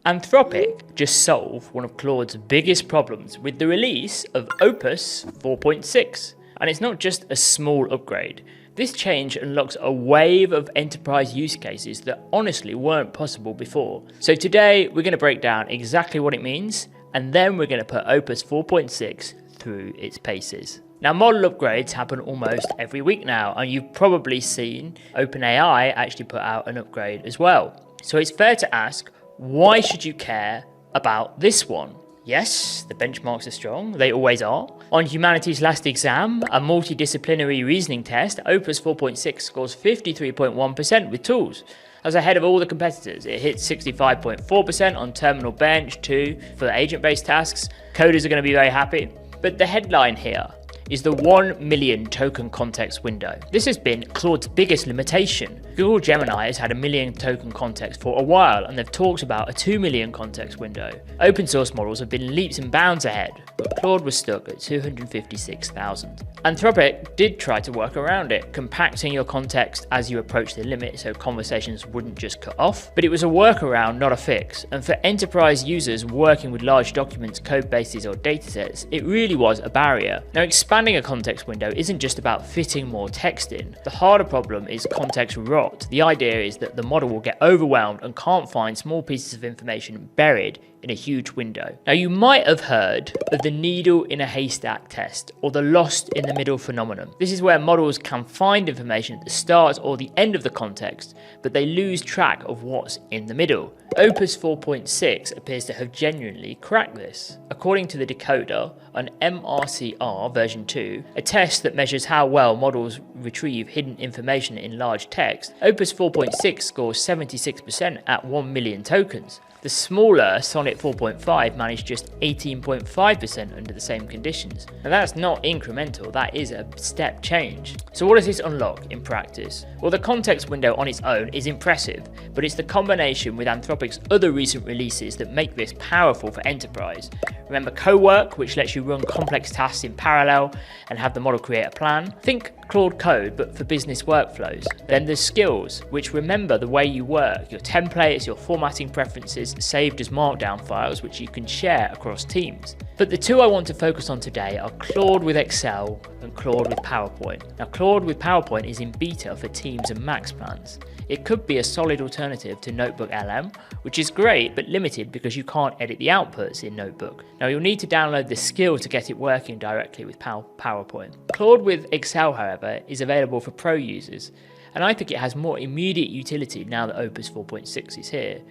Anthropic just solved one of Claude's biggest problems with the release of Opus 4.6. And it's not just a small upgrade. This change unlocks a wave of enterprise use cases that honestly weren't possible before. So today we're going to break down exactly what it means, and then we're going to put Opus 4.6 through its paces. Now, model upgrades happen almost every week now, and you've probably seen OpenAI actually put out an upgrade as well. So it's fair to ask, why should you care about this one? Yes, the benchmarks are strong, they always are. On humanity's last exam, a multidisciplinary reasoning test, Opus 4.6 scores 53.1% with tools. That's ahead of all the competitors. It hits 65.4% on Terminal Bench 2 for agent-based tasks. Coders are going to be very happy. But the headline here is the 1 million token context window. This has been Claude's biggest limitation. Google Gemini has had 1 million token context for a while, and they've talked about a 2 million context window. Open source models have been leaps and bounds ahead, but Claude was stuck at 256,000. Anthropic did try to work around it, compacting your context as you approach the limit so conversations wouldn't just cut off, but it was a workaround, not a fix. And for enterprise users working with large documents, code bases or datasets, it really was a barrier. Now, expanding a context window isn't just about fitting more text in. The harder problem is context rot. The idea is that the model will get overwhelmed and can't find small pieces of information buried in a huge window. Now, you might have heard of the needle in a haystack test, or the lost in the middle phenomenon. This is where models can find information at the start or the end of the context, but they lose track of what's in the middle. Opus 4.6 appears to have genuinely cracked this. According to the decoder on MRCR version 2, a test that measures how well models retrieve hidden information in large text, Opus 4.6 scores 76% at 1 million tokens. The smaller Sonnet 4.5 managed just 18.5% under the same conditions. Now, that's not incremental, that is a step change. So what does this unlock in practice? Well, the context window on its own is impressive, but it's the combination with Anthropic's other recent releases that make this powerful for enterprise. Remember Co-work, which lets you run complex tasks in parallel and have the model create a plan? Think Claude Code, but for business workflows. Then there's skills, which remember the way you work, your templates, your formatting preferences, saved as markdown files, which you can share across teams. But the two I want to focus on today are Claude with Excel and Claude with PowerPoint. Now, Claude with PowerPoint is in beta for Teams and Max plans. It could be a solid alternative to Notebook LM, which is great but limited because you can't edit the outputs in Notebook. Now, you'll need to download the skill to get it working directly with PowerPoint. Claude with Excel, however, is available for pro users, and I think it has more immediate utility now that Opus 4.6 is here.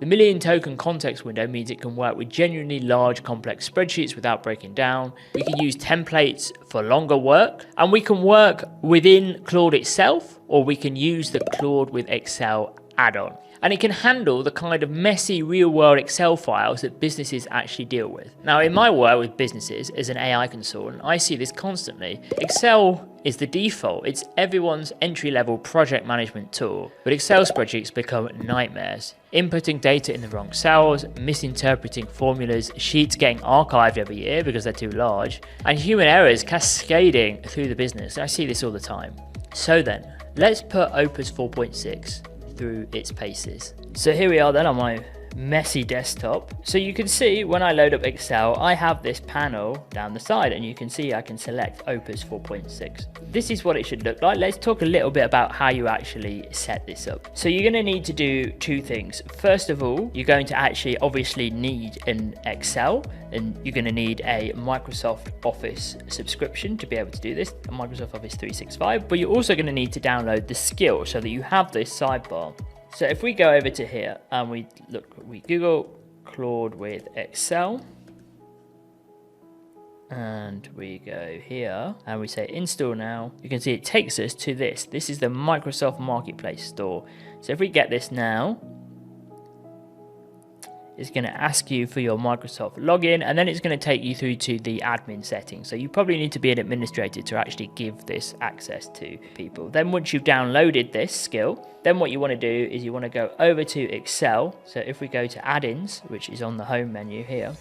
The million token context window means it can work with genuinely large complex spreadsheets without breaking down. We can use templates for longer work, and we can work within Claude itself, or we can use the Claude with Excel add-on. And it can handle the kind of messy real-world Excel files that businesses actually deal with. Now, in my work with businesses as an AI consultant, I see this constantly. Excel is the default. It's everyone's entry-level project management tool. But Excel spreadsheets become nightmares. Inputting data in the wrong cells, misinterpreting formulas, sheets getting archived every year because they're too large, and human errors cascading through the business. I see this all the time. So then, let's put Opus 4.6 through its paces. So here we are then on my messy desktop. So you can see when I load up Excel, I have this panel down the side, and you can see I can select Opus 4.6. This is what it should look like. Let's talk a little bit about how you actually set this up. So you're going to need to do two things. First of all, you're going to actually obviously need an Excel, and you're going to need a Microsoft Office subscription to be able to do this, a Microsoft Office 365, but you're also going to need to download the skill so that you have this sidebar. So if we go over to here and we Google Claude with Excel, and we go here and we say install now, you can see it takes us to this. This is the Microsoft Marketplace store. So if we get this now, it's going to ask you for your Microsoft login, and then it's going to take you through to the admin settings. So you probably need to be an administrator to actually give this access to people. Then once you've downloaded this skill, then what you want to do is you want to go over to Excel. So if we go to add-ins, which is on the home menu here,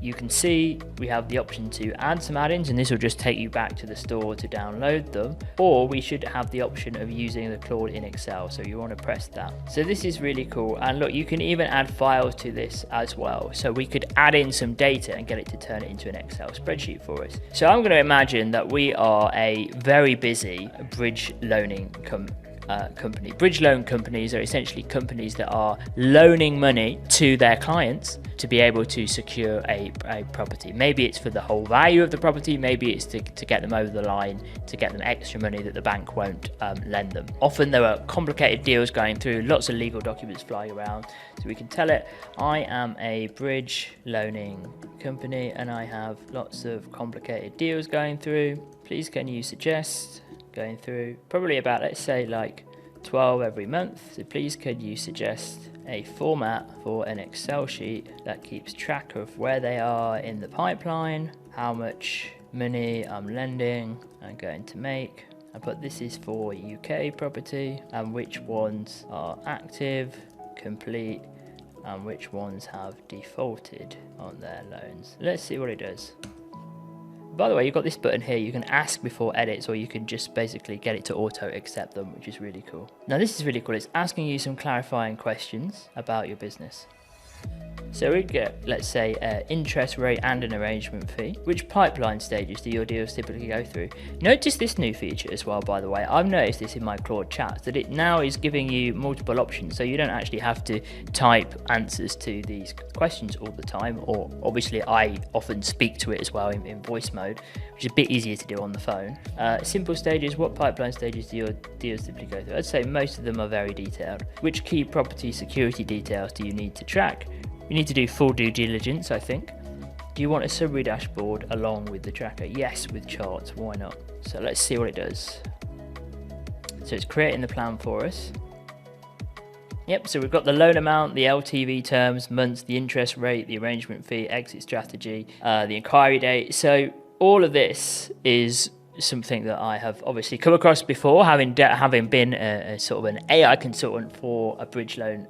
you can see we have the option to add some add-ins, and this will just take you back to the store to download them, or we should have the option of using the Claude in Excel, so you want to press that. So this is really cool, and look, you can even add files to this as well, so we could add in some data and get it to turn it into an Excel spreadsheet for us. So I'm going to imagine that we are a very busy bridge loaning company. Bridge loan companies are essentially companies that are loaning money to their clients to be able to secure a property. Maybe it's for the whole value of the property, maybe it's to get them over the line, to get them extra money that the bank won't lend them. Often there are complicated deals going through, lots of legal documents flying around, so we can tell it, I am a bridge loaning company and I have lots of complicated deals going through. Please can you suggest, going through, probably about, let's say, like 12 every month. So please could you suggest a format for an Excel sheet that keeps track of where they are in the pipeline, how much money I'm lending and going to make. I put this is for UK property, and which ones are active, complete, and which ones have defaulted on their loans. Let's see what it does. By the way, you've got this button here, you can ask before edits, or you can just basically get it to auto accept them, which is really cool. Now this is really cool, it's asking you some clarifying questions about your business. So we get, let's say, interest rate and an arrangement fee. Which pipeline stages do your deals typically go through? Notice this new feature as well, by the way. I've noticed this in my Claude chats, that it now is giving you multiple options, so you don't actually have to type answers to these questions all the time, or obviously I often speak to it as well in voice mode, which is a bit easier to do on the phone. Simple stages, what pipeline stages do your deals typically go through? I'd say most of them are very detailed. Which key property security details do you need to track? You need to do full due diligence, I think. Do you want a summary dashboard along with the tracker? Yes, with charts, why not? So let's see what it does. So it's creating the plan for us. Yep, so we've got the loan amount, the LTV terms, months, the interest rate, the arrangement fee, exit strategy, the inquiry date. So all of this is something that I have obviously come across before, having been a sort of an AI consultant for a bridge loan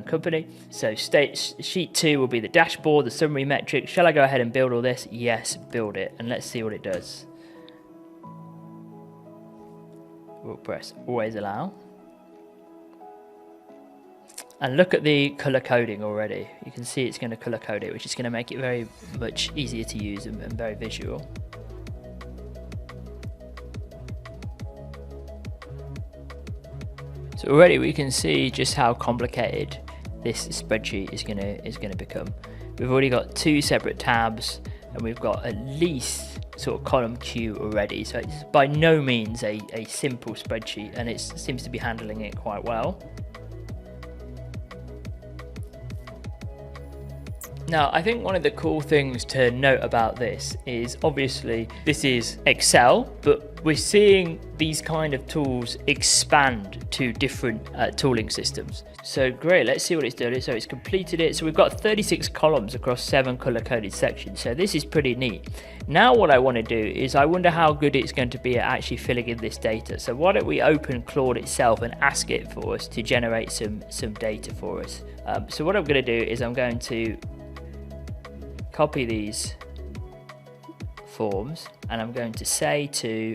company. So sheet 2 will be the dashboard, the summary metrics. Shall I go ahead and build all this? Yes, build it, and let's see what it does. We'll press always allow. And look at the color coding already. You can see it's going to color code it, which is going to make it very much easier to use and very visual. So already we can see just how complicated this spreadsheet is gonna become. We've already got 2 separate tabs, and we've got at least sort of column Q already. So it's by no means a simple spreadsheet, and it seems to be handling it quite well. Now, I think one of the cool things to note about this is obviously this is Excel, but we're seeing these kind of tools expand to different tooling systems. So great, let's see what it's doing. So it's completed it. So we've got 36 columns across 7 color-coded sections. So this is pretty neat. Now what I want to do is I wonder how good it's going to be at actually filling in this data. So why don't we open Claude itself and ask it for us to generate some data for us. So what I'm going to do is I'm going to copy these forms, and I'm going to say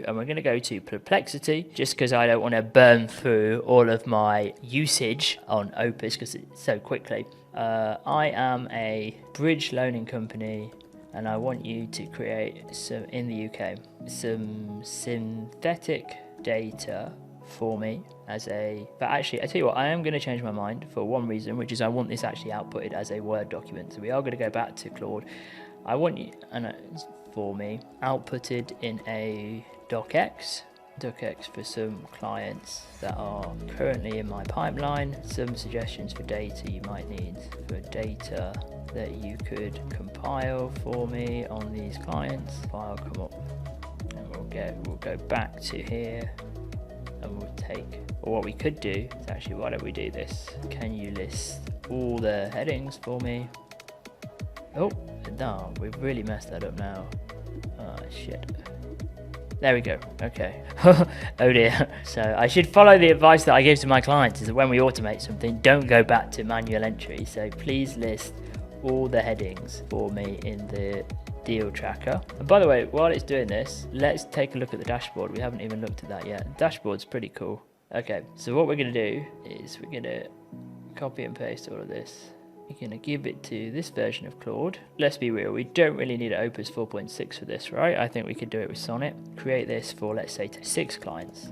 and we're going to go to Perplexity, just because I don't want to burn through all of my usage on Opus because it's so quickly. I am a bridge loaning company, and I want you to create some in the UK some synthetic data for me but actually I tell you what, I am going to change my mind for one reason, which is I want this actually outputted as a Word document. So we are going to go back to Claude. I want you for me outputted in a docx for some clients that are currently in my pipeline. Some suggestions for data you might need, for data that you could compile for me on these clients. File come up, and we'll go back to here. And we'll take, or what we could do is actually, why don't we do this? Can you list all the headings for me? Oh, no, we've really messed that up now. Oh, shit. There we go. Okay. Oh dear. So I should follow the advice that I give to my clients, is that when we automate something, don't go back to manual entry. So please list all the headings for me in the deal tracker. And by the way, while it's doing this, let's take a look at the dashboard. We haven't even looked at that yet. The dashboard's pretty cool. Okay, so what we're going to do is we're going to copy and paste all of this. We're going to give it to this version of Claude. Let's be real, we don't really need Opus 4.6 for this, right? I think we could do it with Sonnet. Create this for, let's say, 6 clients.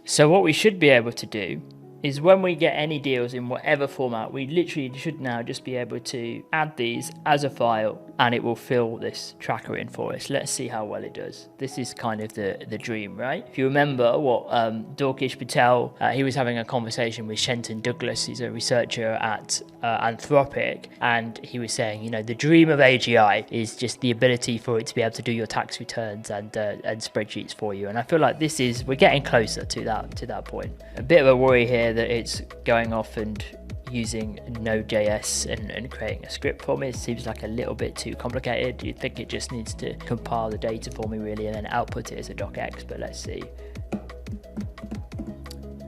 So what we should be able to do is when we get any deals in whatever format, we literally should now just be able to add these as a file and it will fill this tracker in for us. Let's see how well it does. This is kind of the dream, right? If you remember what Dorkesh Patel, he was having a conversation with Shenton Douglas, he's a researcher at Anthropic, and he was saying, you know, the dream of AGI is just the ability for it to be able to do your tax returns and spreadsheets for you. And I feel like we're getting closer to that point. A bit of a worry here that it's going off and using Node.js and creating a script for me. It seems like a little bit too complicated. You'd think it just needs to compile the data for me really and then output it as a docx, but let's see.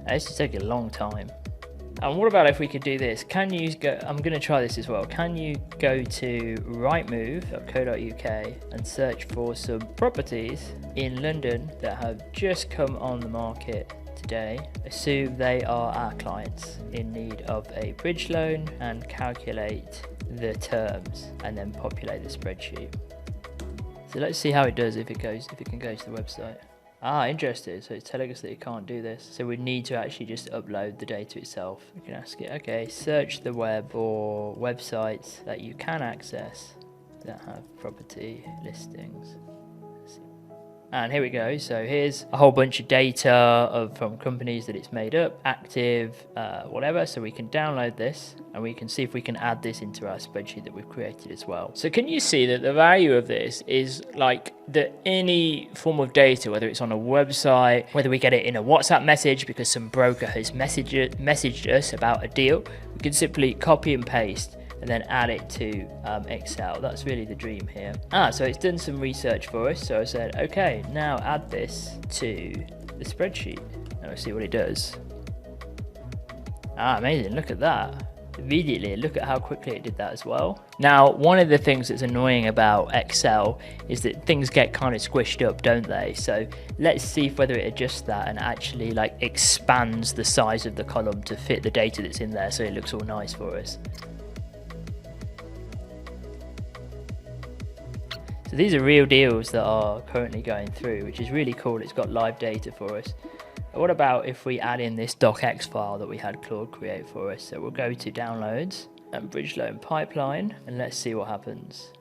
This is taking a long time. And what about if we could do this? Can you go, I'm going to try this as well. Can you go to rightmove.co.uk and search for some properties in London that have just come on the market today? Assume they are our clients in need of a bridge loan and calculate the terms and then populate the spreadsheet. So let's see how it does if it can go to the website. Ah, interesting. So it's telling us that it can't do this. So we need to actually just upload the data itself. We can ask it, okay, search the web for websites that you can access that have property listings. And here we go. So here's a whole bunch of data from companies that it's made up, active, whatever. So we can download this and we can see if we can add this into our spreadsheet that we've created as well. So can you see that the value of this is like that any form of data, whether it's on a website, whether we get it in a WhatsApp message because some broker has messaged us about a deal, we can simply copy and paste and then add it to Excel. That's really the dream here. So it's done some research for us. So I said, okay, now add this to the spreadsheet. And we'll see what it does. Amazing, look at that. Immediately, look at how quickly it did that as well. Now, one of the things that's annoying about Excel is that things get kind of squished up, don't they? So let's see whether it adjusts that and actually like expands the size of the column to fit the data that's in there so it looks all nice for us. So these are real deals that are currently going through, which is really cool. It's got live data for us. What about if we add in this docx file that we had Claude create for us? So we'll go to downloads and bridge loan pipeline and let's see what happens.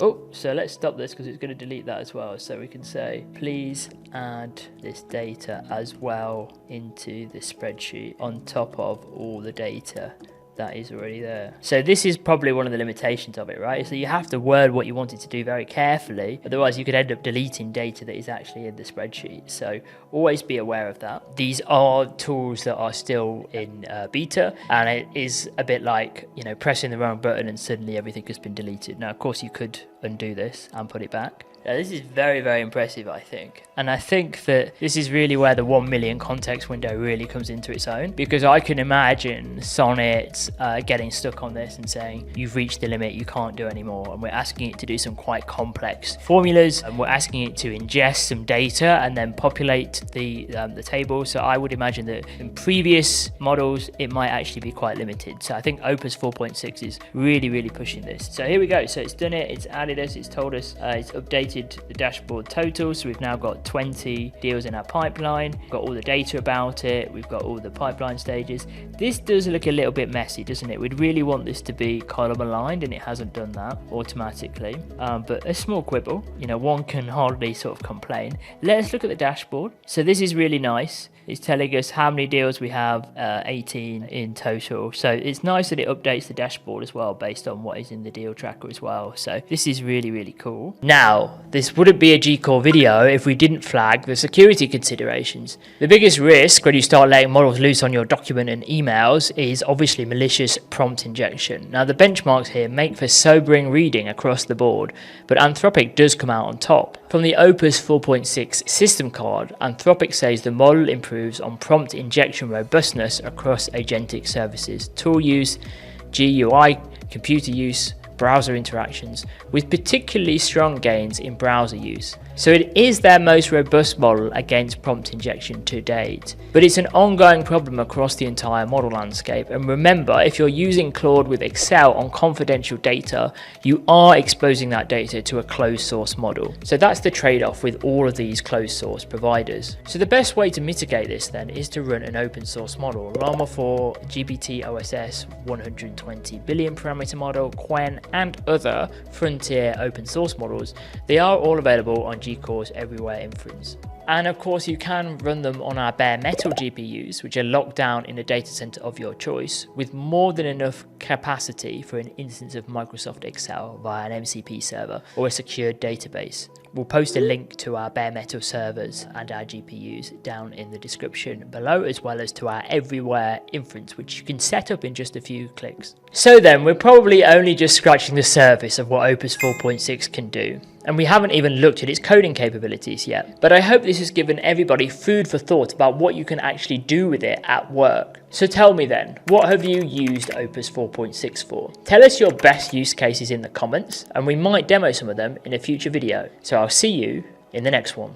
Oh, so let's stop this because it's going to delete that as well. So we can say, please add this data as well into the spreadsheet on top of all the data that is already there. So this is probably one of the limitations of it, right? So you have to word what you want it to do very carefully, otherwise you could end up deleting data that is actually in the spreadsheet. So always be aware of that. These are tools that are still in beta, and it is a bit like, you know, pressing the wrong button and suddenly everything has been deleted. Now, of course, you could undo this and put it back. Now, this is very, very impressive, I think. And I think that this is really where the 1 million context window really comes into its own, because I can imagine Sonnet getting stuck on this and saying, you've reached the limit, you can't do anymore. And we're asking it to do some quite complex formulas, and we're asking it to ingest some data and then populate the table. So I would imagine that in previous models, it might actually be quite limited. So I think Opus 4.6 is really, really pushing this. So here we go. So it's done it, it's added us, it's told us, it's updated the dashboard total. So we've now got 20 deals in our pipeline, we've got all the data about it, we've got all the pipeline stages. This does look a little bit messy, doesn't it? We'd really want this to be column aligned, and it hasn't done that automatically, but a small quibble, you know, one can hardly sort of complain. Let's look at the dashboard. So this is really nice. It's telling us how many deals we have, 18 in total. So it's nice that it updates the dashboard as well based on what is in the deal tracker as well. So this is really, really cool. Now, this wouldn't be a Gcore video if we didn't flag the security considerations. The biggest risk when you start letting models loose on your document and emails is obviously malicious prompt injection. Now, the benchmarks here make for sobering reading across the board, but Anthropic does come out on top. From the Opus 4.6 system card, Anthropic says the model improves on prompt injection robustness across agentic services, tool use, GUI computer use, browser interactions, with particularly strong gains in browser use. So it is their most robust model against prompt injection to date. But it's an ongoing problem across the entire model landscape. And remember, if you're using Claude with Excel on confidential data, you are exposing that data to a closed source model. So that's the trade-off with all of these closed source providers. So the best way to mitigate this then is to run an open source model. Llama 4, GPT OSS 120 billion parameter model, Qwen, and other frontier open source models, they are all available on Gcore's Everywhere Inference. And of course you can run them on our bare metal GPUs, which are locked down in a data center of your choice, with more than enough capacity for an instance of Microsoft Excel via an MCP server or a secured database. We'll post a link to our bare metal servers and our GPUs down in the description below, as well as to our Everywhere Inference, which you can set up in just a few clicks. So then, we're probably only just scratching the surface of what Opus 4.6 can do, and we haven't even looked at its coding capabilities yet. But I hope this has given everybody food for thought about what you can actually do with it at work. So tell me then, what have you used Opus 4.6 for? Tell us your best use cases in the comments, and we might demo some of them in a future video. So I'll see you in the next one.